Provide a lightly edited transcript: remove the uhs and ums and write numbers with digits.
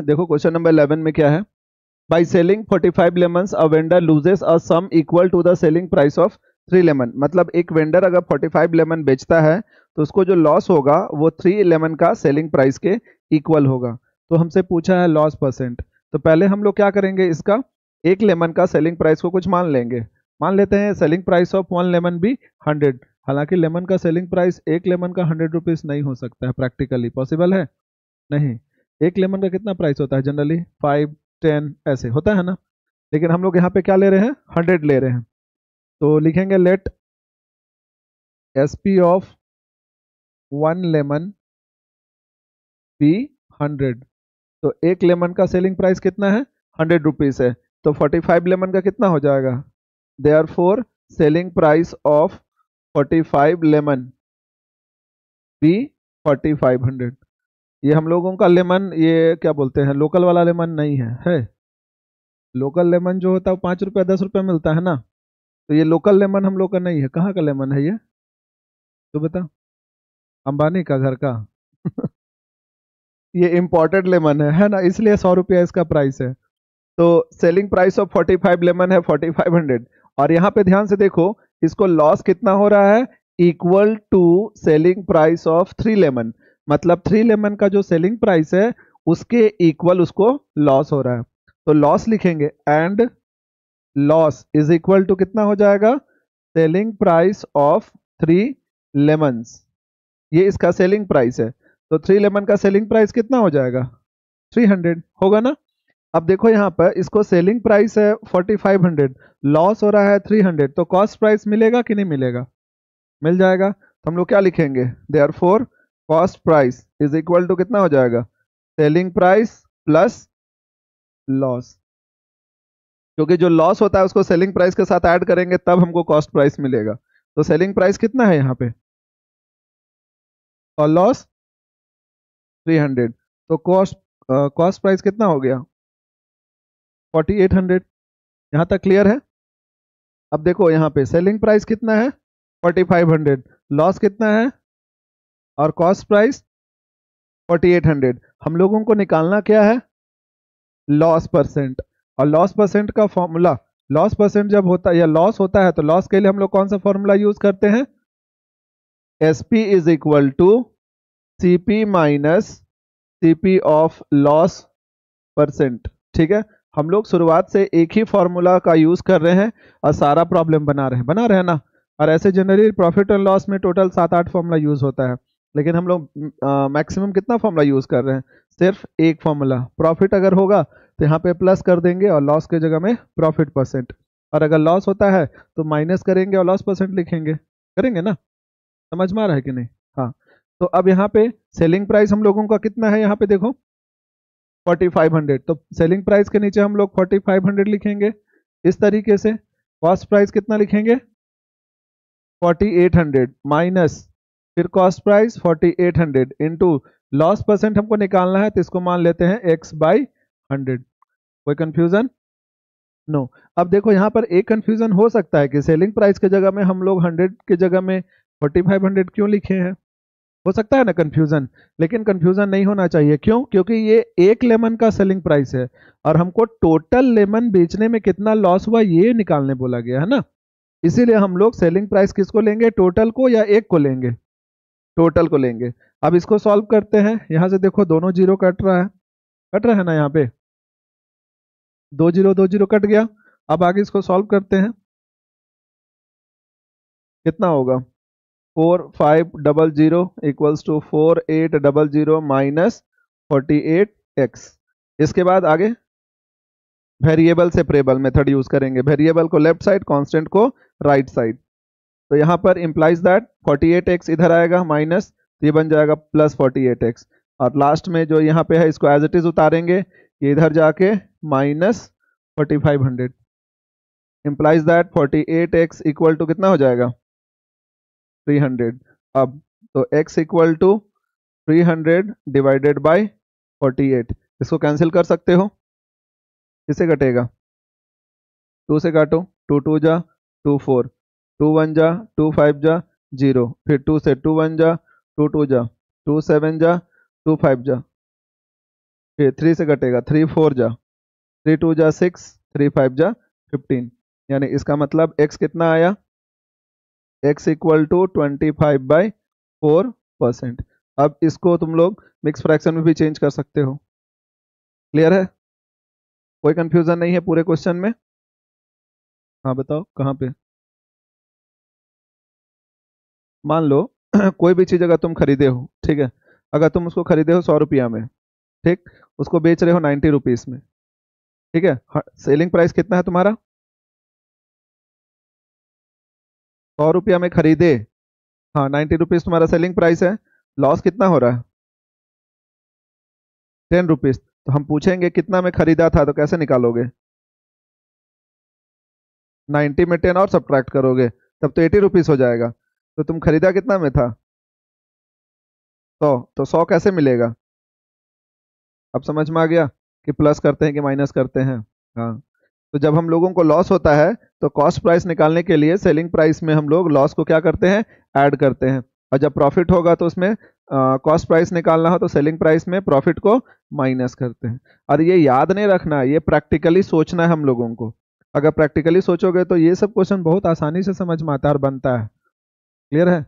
हैं। देखो question number 11 में क्या है, by selling 45 lemons a vendor loses a sum equal to the selling price of 3 lemon. मतलब एक वेंडर अगर 45 लेमन बेचता है तो उसको जो लॉस होगा वो 3 लेमन का सेलिंग प्राइस के इक्वल होगा। तो हमसे पूछा है लॉस परसेंट। तो पहले हम लोग क्या करेंगे, इसका एक लेमन का सेलिंग प्राइस को कुछ मान लेंगे। मान लेते हैं सेलिंग प्राइस ऑफ 1 लेमन भी 100। हालांकि लेमन का सेलिंग प्राइस एक लेमन का 100 रुपीज़ नहीं हो सकता है, प्रैक्टिकली पॉसिबल है नहीं। एक लेमन का कितना प्राइस होता है जनरली, 5 10 ऐसे होता है ना। लेकिन हम लोग यहाँ पे क्या ले रहे हैं, 100 ले रहे हैं। तो लिखेंगे let SP of 1 lemon be 100। तो एक लेमन का सेलिंग प्राइस कितना है, 100 रुपीज़ है। तो 45 लेमन का कितना हो जाएगा, therefore selling price of 45 lemon be 4500। ये हम लोगों का लेमन, ये क्या बोलते हैं, लोकल वाला लेमन नहीं है। लोकल लेमन जो होता है वो 5 रुपया 10 रुपया मिलता है ना। तो ये लोकल लेमन हम लोग का नहीं है। कहाँ का लेमन है ये, तो बता, अंबानी का घर का ये इम्पोर्टेड लेमन है ना, इसलिए 100 रुपया इसका प्राइस है। तो सेलिंग प्राइस ऑफ 45 लेमन है 4500। और यहाँ पे ध्यान से देखो, इसको लॉस कितना हो रहा है, equal to selling price of 3 lemon. मतलब 3 लेमन का जो सेलिंग प्राइस है उसके इक्वल उसको लॉस हो रहा है। तो लॉस लिखेंगे, and loss is equal to कितना हो जाएगा, सेलिंग प्राइस ऑफ 3 लेमन्स। ये इसका सेलिंग प्राइस है। तो 3 लेमन का सेलिंग प्राइस कितना हो जाएगा, 300 होगा ना। अब देखो यहाँ पर इसको सेलिंग प्राइस है 4500, लॉस हो रहा है 300, तो कॉस्ट प्राइस मिलेगा कि नहीं मिलेगा, मिल जाएगा। तो हम लोग क्या लिखेंगे, therefore cost price is equal to कितना हो जाएगा, सेलिंग प्राइस प्लस लॉस। क्योंकि जो लॉस होता है उसको सेलिंग प्राइस के साथ ऐड करेंगे तब हमको कॉस्ट प्राइस मिलेगा। तो सेलिंग प्राइस कितना है यहाँ पे, और लॉस 300। तो कॉस्ट प्राइस कितना हो गया, 4800। यहाँ तक क्लियर है। अब देखो यहाँ पे सेलिंग प्राइस कितना है 4500, लॉस कितना है, और कॉस्ट प्राइस 4800। हम लोगों को निकालना क्या है, लॉस परसेंट। और लॉस परसेंट का फॉर्मूला, लॉस परसेंट जब होता है या लॉस होता है तो लॉस के लिए हम लोग कौन सा फॉर्मूला यूज करते हैं, SP is equal to CP minus CP of loss percent. ठीक है, हम लोग शुरुआत से एक ही फॉर्मूला का यूज कर रहे हैं और सारा प्रॉब्लम बना रहे हैं ना। और ऐसे जनरली प्रॉफिट एंड लॉस में टोटल 7-8 फॉर्मूला यूज होता है, लेकिन हम लोग मैक्सिमम कितना फॉर्मूला यूज कर रहे हैं, सिर्फ एक फॉर्मूला। प्रॉफिट अगर होगा तो यहाँ पे प्लस कर देंगे और लॉस के जगह में प्रॉफिट परसेंट, और अगर लॉस होता है तो माइनस करेंगे और लॉस परसेंट लिखेंगे। करेंगे ना, समझ में आ रहा है कि नहीं। हाँ, तो अब यहाँ पे सेलिंग प्राइस हम लोगों का कितना है, यहाँ पे देखो 4500। तो सेलिंग प्राइस के नीचे हम लोग 4500 लिखेंगे इस तरीके से। कॉस्ट प्राइस कितना लिखेंगे 4800 माइनस फिर cost price 4800 into loss percent हमको निकालना है, तो इसको मान लेते हैं x/100। कोई कंफ्यूजन, नो। अब देखो यहाँ पर एक कंफ्यूजन हो सकता है कि सेलिंग प्राइस के जगह में हम लोग 100 के जगह में 4500 क्यों लिखे हैं, हो सकता है ना कंफ्यूजन। लेकिन कंफ्यूजन नहीं होना चाहिए, क्यों, क्योंकि ये एक लेमन का सेलिंग प्राइस है और हमको टोटल लेमन बेचने में कितना लॉस हुआ ये निकालने बोला गया है ना। इसीलिए हम लोग सेलिंग प्राइस किसको लेंगे, टोटल को या एक को लेंगे, टोटल को लेंगे। अब इसको सॉल्व करते हैं। यहां से देखो दोनों जीरो कट रहा है ना, यहाँ पे 2 जीरो कट गया। अब आगे इसको सॉल्व करते हैं, कितना होगा 4500 इक्वल्स टू 4800 माइनस 48x। इसके बाद आगे वेरिएबल सेपरेबल मेथड यूज करेंगे, वेरिएबल को लेफ्ट साइड, कांस्टेंट को राइट साइड। तो यहाँ पर इंप्लाइज दैट 48x इधर आएगा माइनस, ये बन जाएगा प्लस 48x। और लास्ट में जो यहाँ पे है इसको एज इट इज उतारेंगे, ये इधर जाके minus 4500। Implies that 48x equal to कितना हो जाएगा 300। अब तो x equal to 300 divided by 48, इसको कैंसिल कर सकते हो, किससे कटेगा, 2 से काटो, 2 2 जा 2 4, 2 1 जा 2 5 जा 0, फिर 2 से 2 1 जा 2 2 जा 2 7 जा 2 5 जा फिर 3 से घटेगा, 3 4 जा, 3 2 जा 6, 3 5 जा 15, यानी इसका मतलब x कितना आया, x इक्वल टू 25/4%। अब इसको तुम लोग मिक्स फ्रैक्शन में भी चेंज कर सकते हो। क्लियर है, कोई कंफ्यूजन नहीं है पूरे क्वेश्चन में? हाँ बताओ कहाँ पे। मान लो कोई भी चीज़ अगर तुम खरीदे हो, ठीक है, अगर तुम उसको खरीदे हो 100 रुपया में, ठीक, उसको बेच रहे हो 90 रुपीज़ में, ठीक है, सेलिंग प्राइस कितना है तुम्हारा, 100 रुपया में खरीदे, हाँ 90 रुपीज़ तुम्हारा सेलिंग प्राइस है, लॉस कितना हो रहा है, 10 रुपीज़। तो हम पूछेंगे कितना में खरीदा था, तो कैसे निकालोगे, 90 में 10 और सब्ट्रैक्ट करोगे, तब तो 80 रुपीज़ हो जाएगा। तो तुम खरीदा कितना में था, 100, तो 100 कैसे मिलेगा, अब समझ में आ गया कि प्लस करते हैं कि माइनस करते हैं। हाँ, तो जब हम लोगों को लॉस होता है तो कॉस्ट प्राइस निकालने के लिए सेलिंग प्राइस में हम लोग लॉस को क्या करते हैं, ऐड करते हैं, और जब प्रॉफिट होगा तो उसमें कॉस्ट प्राइस निकालना हो तो सेलिंग प्राइस में प्रॉफिट को माइनस करते हैं। और ये याद नहीं रखना, ये प्रैक्टिकली सोचना है हम लोगों को। अगर प्रैक्टिकली सोचोगे तो ये सब क्वेश्चन बहुत आसानी से समझ में आता है और बनता है। क्लियर है।